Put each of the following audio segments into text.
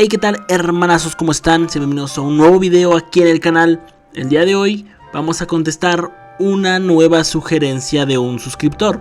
Hey, ¿qué tal, hermanazos? ¿Cómo están? Sean bienvenidos a un nuevo video aquí en el canal. El día de hoy vamos a contestar una nueva sugerencia de un suscriptor.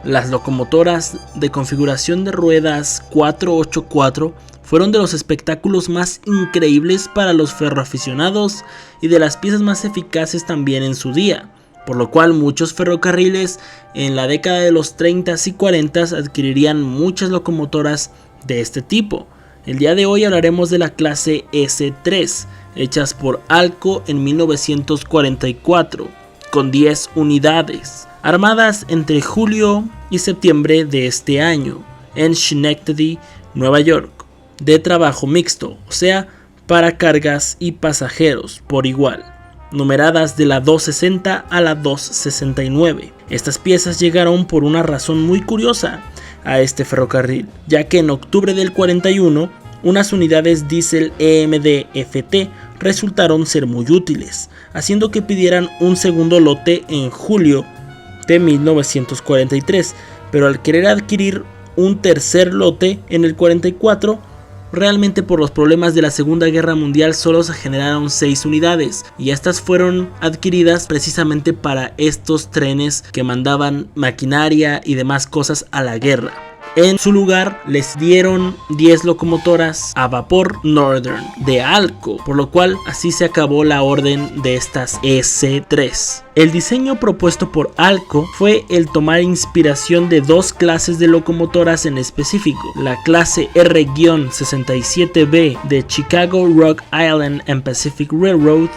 Las locomotoras de configuración de ruedas 484 fueron de los espectáculos más increíbles para los ferroaficionados y de las piezas más eficaces también en su día, por lo cual muchos ferrocarriles en la década de los 30s y 40s adquirirían muchas locomotoras de este tipo. El día de hoy hablaremos de la clase S3, hechas por Alco en 1944, con 10 unidades, armadas entre julio y septiembre de este año, en Schenectady, Nueva York, de trabajo mixto, o sea, para cargas y pasajeros por igual, numeradas de la 260 a la 269. Estas piezas llegaron por una razón muy curiosa a este ferrocarril, ya que en octubre del 41 unas unidades diésel EMD FT resultaron ser muy útiles, haciendo que pidieran un segundo lote en julio de 1943, pero al querer adquirir un tercer lote en el 44, realmente por los problemas de la Segunda Guerra Mundial solo se generaron 6 unidades y estas fueron adquiridas precisamente para estos trenes que mandaban maquinaria y demás cosas a la guerra. En su lugar les dieron 10 locomotoras a vapor Northern de Alco, por lo cual así se acabó la orden de estas S3. El diseño propuesto por Alco fue el tomar inspiración de dos clases de locomotoras en específico, la clase R-67B de Chicago, Rock Island and Pacific Railroad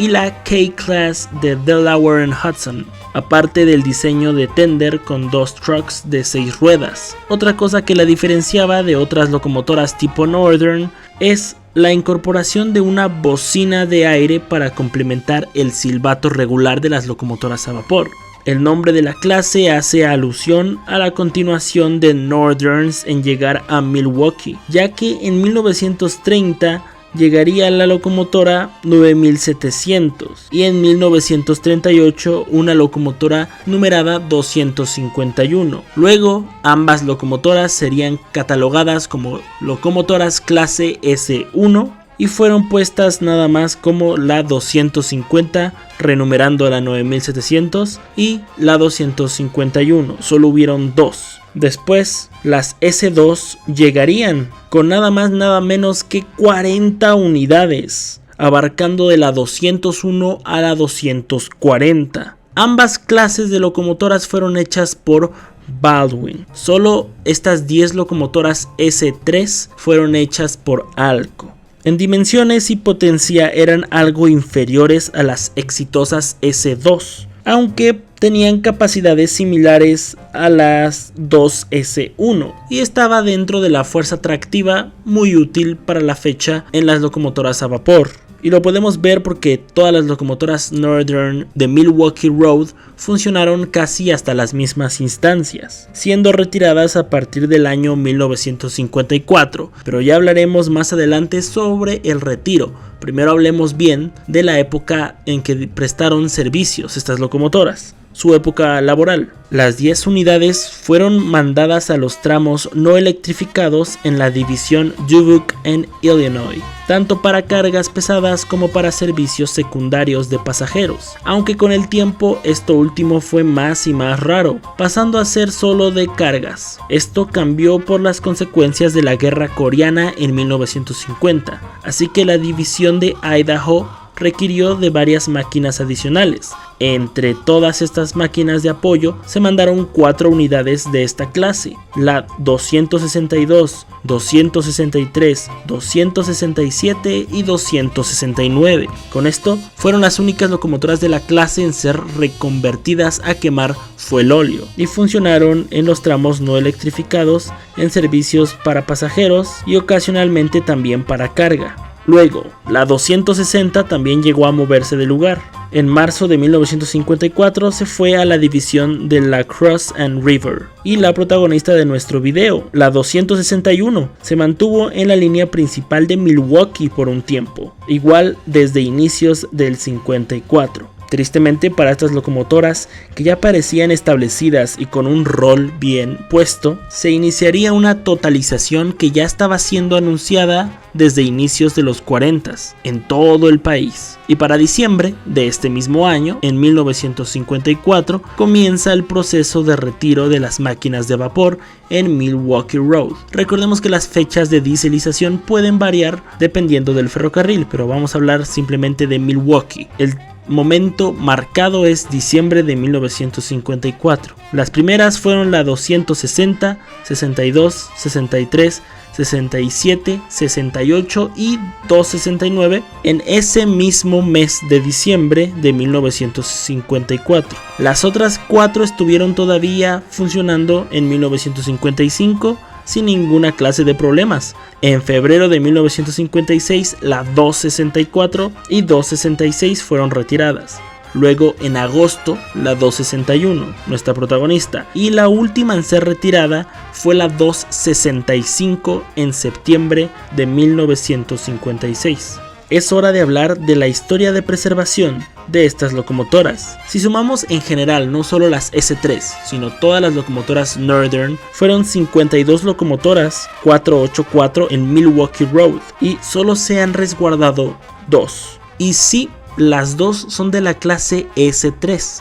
y la K-Class de Delaware and Hudson, aparte del diseño de tender con dos trucks de 6 ruedas. Otra cosa que la diferenciaba de otras locomotoras tipo Northern es la incorporación de una bocina de aire para complementar el silbato regular de las locomotoras a vapor. El nombre de la clase hace alusión a la continuación de Northerns en llegar a Milwaukee, ya que en 1930 llegaría la locomotora 9700 y en 1938 una locomotora numerada 251. Luego ambas locomotoras serían catalogadas como locomotoras clase S1 y fueron puestas nada más como la 250, renumerando la 9700 y la 251. Solo hubieron dos. Después las S2 llegarían con nada más nada menos que 40 unidades, abarcando de la 201 a la 240. Ambas clases de locomotoras fueron hechas por Baldwin. Solo estas 10 locomotoras S3 fueron hechas por Alco. En dimensiones y potencia eran algo inferiores a las exitosas S2, aunque tenían capacidades similares a las 2S1 y estaba dentro de la fuerza tractiva muy útil para la fecha en las locomotoras a vapor. Y lo podemos ver porque todas las locomotoras Northern de Milwaukee Road funcionaron casi hasta las mismas instancias, siendo retiradas a partir del año 1954, pero ya hablaremos más adelante sobre el retiro. Primero hablemos bien de la época en que prestaron servicios estas locomotoras. Su época laboral. Las 10 unidades fueron mandadas a los tramos no electrificados en la división Dubuque en Illinois, tanto para cargas pesadas como para servicios secundarios de pasajeros, aunque con el tiempo esto último fue más y más raro, pasando a ser solo de cargas. Esto cambió por las consecuencias de la guerra coreana en 1950, así que la división de Idaho requirió de varias máquinas adicionales. Entre todas estas máquinas de apoyo se mandaron 4 unidades de esta clase, la 262, 263, 267 y 269. Con esto fueron las únicas locomotoras de la clase en ser reconvertidas a quemar fuelóleo y funcionaron en los tramos no electrificados en servicios para pasajeros y ocasionalmente también para carga. Luego, la 260 también llegó a moverse de lugar. En marzo de 1954 se fue a la división de la Cross and River y la protagonista de nuestro video, la 261, se mantuvo en la línea principal de Milwaukee por un tiempo, igual desde inicios del 54. Tristemente para estas locomotoras, que ya parecían establecidas y con un rol bien puesto, se iniciaría una totalización que ya estaba siendo anunciada desde inicios de los 40s en todo el país. Y para diciembre de este mismo año, en 1954, comienza el proceso de retiro de las máquinas de vapor en Milwaukee Road. Recordemos que las fechas de dieselización pueden variar dependiendo del ferrocarril, pero vamos a hablar simplemente de Milwaukee. El momento marcado es diciembre de 1954. Las primeras fueron la 260, 62, 63, 67, 68 y 269 en ese mismo mes de diciembre de 1954. Las otras 4 estuvieron todavía funcionando en 1955 sin ninguna clase de problemas. En febrero de 1956 la 264 y 266 fueron retiradas. Luego en agosto la 261, nuestra protagonista, y la última en ser retirada fue la 265 en septiembre de 1956. Es hora de hablar de la historia de preservación de estas locomotoras. Si sumamos en general no solo las S3, sino todas las locomotoras Northern, fueron 52 locomotoras 484 en Milwaukee Road y solo se han resguardado 2. Y sí, las 2 son de la clase S3,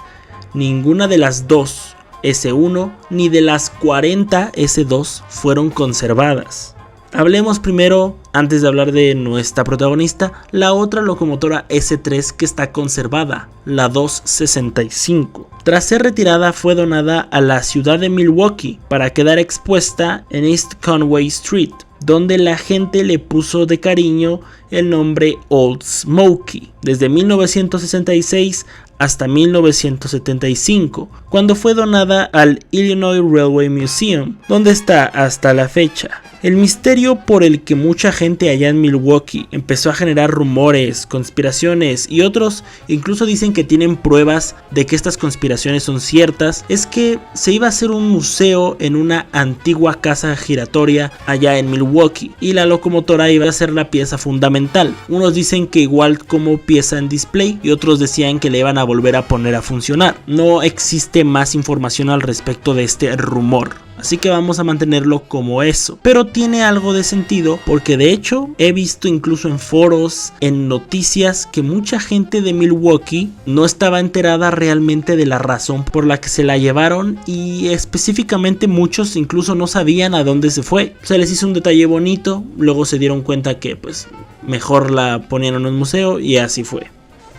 ninguna de las 2 S1 ni de las 40 S2 fueron conservadas. Hablemos primero, antes de hablar de nuestra protagonista, la otra locomotora S3 que está conservada, la 265. Tras ser retirada fue donada a la ciudad de Milwaukee para quedar expuesta en East Conway Street, donde la gente le puso de cariño el nombre Old Smoky, desde 1966 hasta 1975, cuando fue donada al Illinois Railway Museum, donde está hasta la fecha. El misterio por el que mucha gente allá en Milwaukee empezó a generar rumores, conspiraciones y otros incluso dicen que tienen pruebas de que estas conspiraciones son ciertas, es que se iba a hacer un museo en una antigua casa giratoria allá en Milwaukee y la locomotora iba a ser la pieza fundamental. Unos dicen que igual como pieza en display y otros decían que le iban a volver a poner a funcionar. No existe más información al respecto de este rumor, así que vamos a mantenerlo como eso. Pero tiene algo de sentido porque de hecho he visto incluso en foros, en noticias, que mucha gente de Milwaukee no estaba enterada realmente de la razón por la que se la llevaron y específicamente muchos incluso no sabían a dónde se fue. Se les hizo un detalle bonito, luego se dieron cuenta que pues mejor la ponían en un museo y así fue.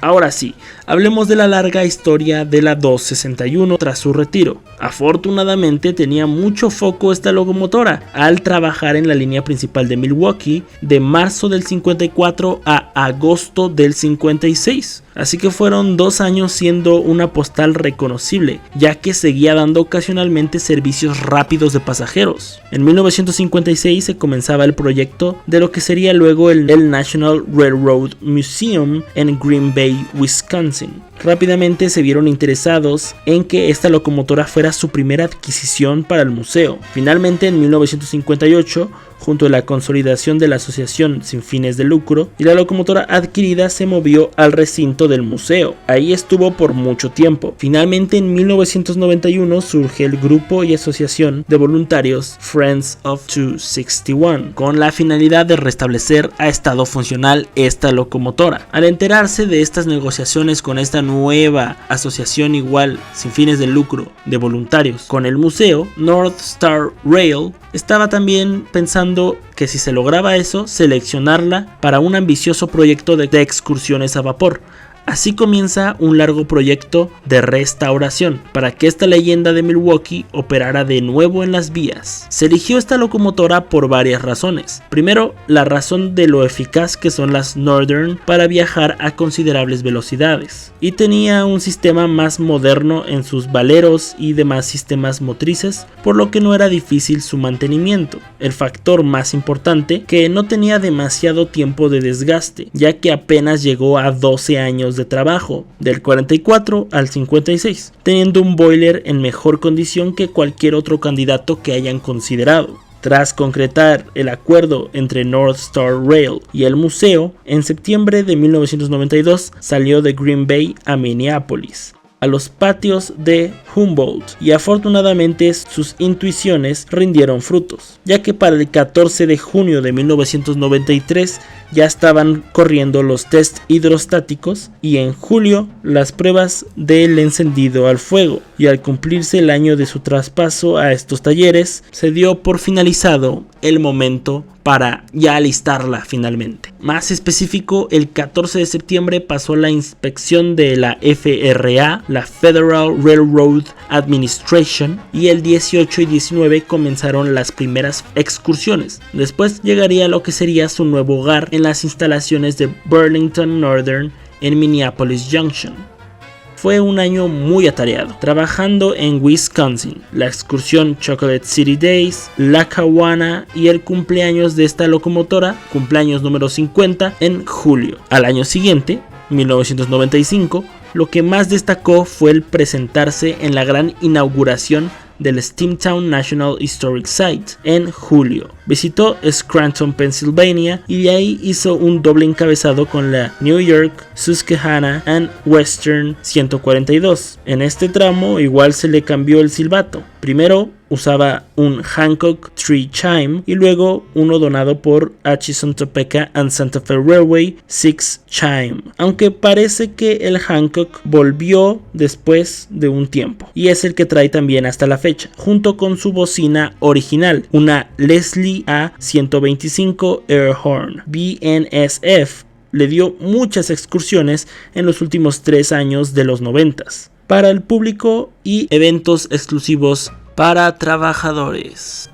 Ahora sí, hablemos de la larga historia de la 261 tras su retiro. Afortunadamente tenía mucho foco esta locomotora al trabajar en la línea principal de Milwaukee de marzo del 54 a agosto del 56. Así que fueron 2 años siendo una postal reconocible, ya que seguía dando ocasionalmente servicios rápidos de pasajeros. En 1956 se comenzaba el proyecto de lo que sería luego el National Railroad Museum en Green Bay, Wisconsin. Rápidamente se vieron interesados en que esta locomotora fuera su primera adquisición para el museo. Finalmente en 1958, junto a la consolidación de la asociación sin fines de lucro, y la locomotora adquirida se movió al recinto del museo. Ahí estuvo por mucho tiempo. Finalmente en 1991 surge el grupo y asociación de voluntarios Friends of 261, con la finalidad de restablecer a estado funcional esta locomotora. Al enterarse de estas negociaciones con esta nueva asociación igual sin fines de lucro de voluntarios con el museo, North Star Rail estaba también pensando que si se lograba eso, seleccionarla para un ambicioso proyecto de excursiones a vapor. Así comienza un largo proyecto de restauración para que esta leyenda de Milwaukee operara de nuevo en las vías. Se eligió esta locomotora por varias razones. Primero, la razón de lo eficaz que son las Northern para viajar a considerables velocidades, y tenía un sistema más moderno en sus valeros y demás sistemas motrices, por lo que no era difícil su mantenimiento. El factor más importante, que no tenía demasiado tiempo de desgaste, ya que apenas llegó a 12 años de trabajo, del 44 al 56, teniendo un boiler en mejor condición que cualquier otro candidato que hayan considerado. Tras concretar el acuerdo entre North Star Rail y el museo, en septiembre de 1992 salió de Green Bay a Minneapolis, a los patios de Humboldt, y afortunadamente sus intuiciones rindieron frutos, ya que para el 14 de junio de 1993 ya estaban corriendo los test hidrostáticos y en julio las pruebas del encendido al fuego, y al cumplirse el año de su traspaso a estos talleres, se dio por finalizado el momento para ya alistarla finalmente. Más específico, el 14 de septiembre pasó la inspección de la FRA, la Federal Railroad Administration, y el 18 y 19 comenzaron las primeras excursiones. Después llegaría lo que sería su nuevo hogar en las instalaciones de Burlington Northern en Minneapolis Junction. Fue un año muy atareado, trabajando en Wisconsin, la excursión Chocolate City Days, Lackawanna y el cumpleaños de esta locomotora, cumpleaños número 50, en julio. Al año siguiente, 1995, lo que más destacó fue el presentarse en la gran inauguración del Steamtown National Historic Site en julio. Visitó Scranton, Pennsylvania, y de ahí hizo un doble encabezado con la New York, Susquehanna and Western 142. En este tramo igual se le cambió el silbato. Primero usaba un Hancock Tree Chime y luego uno donado por Atchison, Topeka and Santa Fe Railway 6 Chime, aunque parece que el Hancock volvió después de un tiempo y es el que trae también hasta la fecha, junto con su bocina original, una Leslie A125 Airhorn BNSF. Le dio muchas excursiones en los últimos 3 años de los 90s para el público y eventos exclusivos para trabajadores.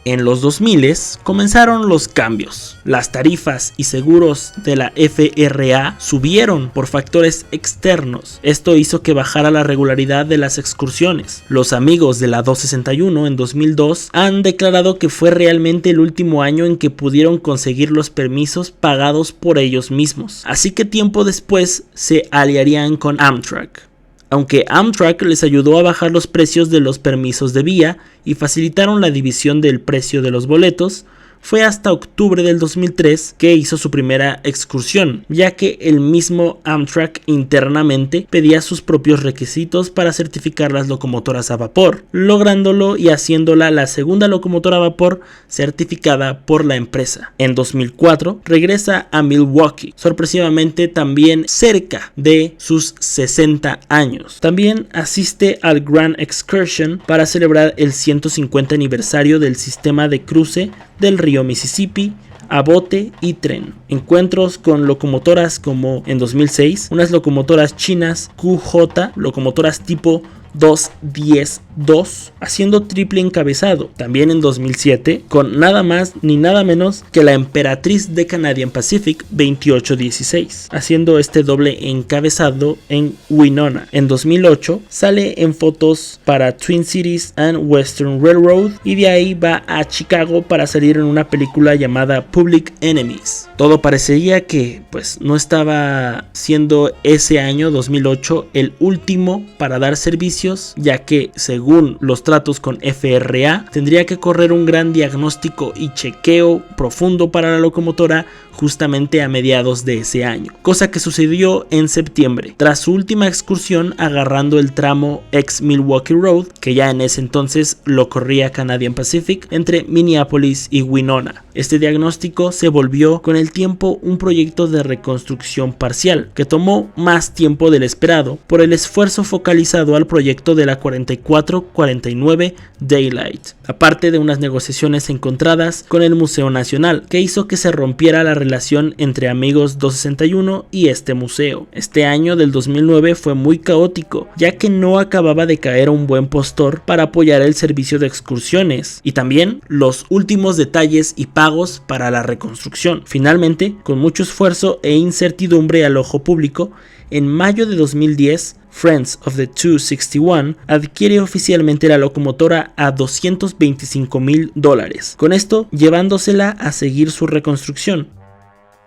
En los 2000 comenzaron los cambios. Las tarifas y seguros de la FRA subieron por factores externos. Esto hizo que bajara la regularidad de las excursiones. Los amigos de la 261 en 2002 han declarado que fue realmente el último año en que pudieron conseguir los permisos pagados por ellos mismos. Así que tiempo después se aliarían con Amtrak. Aunque Amtrak les ayudó a bajar los precios de los permisos de vía y facilitaron la división del precio de los boletos, fue hasta octubre del 2003 que hizo su primera excursión, ya que el mismo Amtrak internamente pedía sus propios requisitos para certificar las locomotoras a vapor, lográndolo y haciéndola la segunda locomotora a vapor certificada por la empresa. En 2004 regresa a Milwaukee, sorpresivamente también cerca de sus 60 años. También asiste al Grand Excursion para celebrar el 150 aniversario del sistema de cruce del río Mississippi a bote y tren. Encuentros con locomotoras como en 2006, unas locomotoras chinas QJ, locomotoras tipo 210-2, haciendo triple encabezado. También en 2007 con nada más ni nada menos que la Emperatriz de Canadian Pacific 2816, haciendo este doble encabezado en Winona. En 2008 sale en fotos para Twin Cities and Western Railroad y de ahí va a Chicago para salir en una película llamada Public Enemies. Todo parecería que pues no estaba siendo ese año 2008 el último para dar servicio, ya que según los tratos con FRA tendría que correr un gran diagnóstico y chequeo profundo para la locomotora justamente a mediados de ese año, cosa que sucedió en septiembre tras su última excursión agarrando el tramo ex Milwaukee Road, que ya en ese entonces lo corría Canadian Pacific, entre Minneapolis y Winona. Este diagnóstico se volvió con el tiempo un proyecto de reconstrucción parcial que tomó más tiempo del esperado por el esfuerzo focalizado al proyecto de la 4449 Daylight, aparte de unas negociaciones encontradas con el Museo Nacional que hizo que se rompiera la relación entre Amigos 261 y este museo. Este año del 2009 fue muy caótico, ya que no acababa de caer un buen postor para apoyar el servicio de excursiones y también los últimos detalles y pagos para la reconstrucción. Finalmente, con mucho esfuerzo e incertidumbre al ojo público, en mayo de 2010, Friends of the 261 adquiere oficialmente la locomotora a $225,000, con esto llevándosela a seguir su reconstrucción.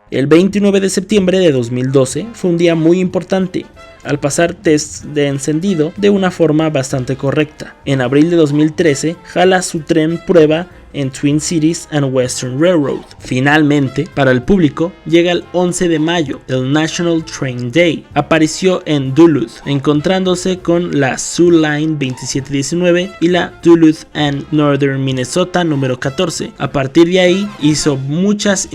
El 29 de septiembre de 2012 fue un día muy importante, al pasar tests de encendido de una forma bastante correcta. En abril de 2013 jala su tren prueba en Twin Cities and Western Railroad. Finalmente, para el público, llega el 11 de mayo, el National Train Day. Apareció en Duluth, encontrándose con la Soo Line 2719 y la Duluth and Northern Minnesota número 14. A partir de ahí hizo muchas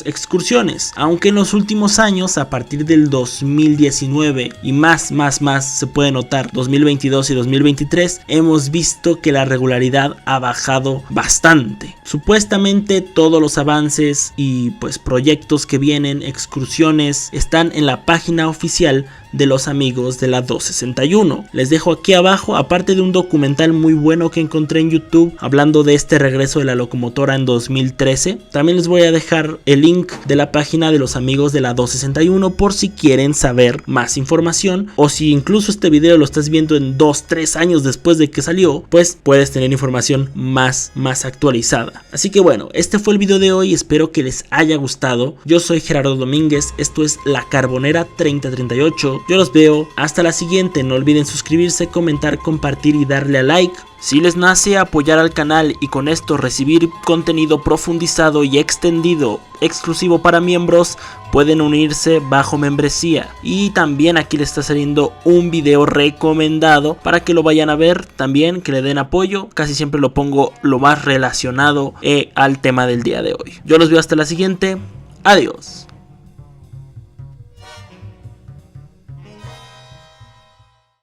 excursiones, aunque en los últimos años, a partir del 2019 y más se puede notar 2022 y 2023, hemos visto que la regularidad ha bajado bastante. Supuestamente todos los avances y pues proyectos que vienen, excursiones, están en la página oficial de los amigos de la 261. Les dejo aquí abajo, aparte de un documental muy bueno que encontré en YouTube hablando de este regreso de la locomotora en 2013, también les voy a dejar el link de la página de los amigos de la 261 por si quieren saber más información, o si incluso este video lo estás viendo en 2-3 años después de que salió, pues puedes tener información más actualizada. Así que bueno, este fue el video de hoy, espero que les haya gustado. Yo soy Gerardo Domínguez, esto es La Carbonera 3038. Yo los veo hasta la siguiente. No olviden suscribirse, comentar, compartir y darle a like. Si les nace apoyar al canal y con esto recibir contenido profundizado y extendido exclusivo para miembros, pueden unirse bajo membresía. Y también aquí les está saliendo un video recomendado para que lo vayan a ver, también que le den apoyo. Casi siempre lo pongo lo más relacionado al tema del día de hoy. Yo los veo hasta la siguiente. Adiós.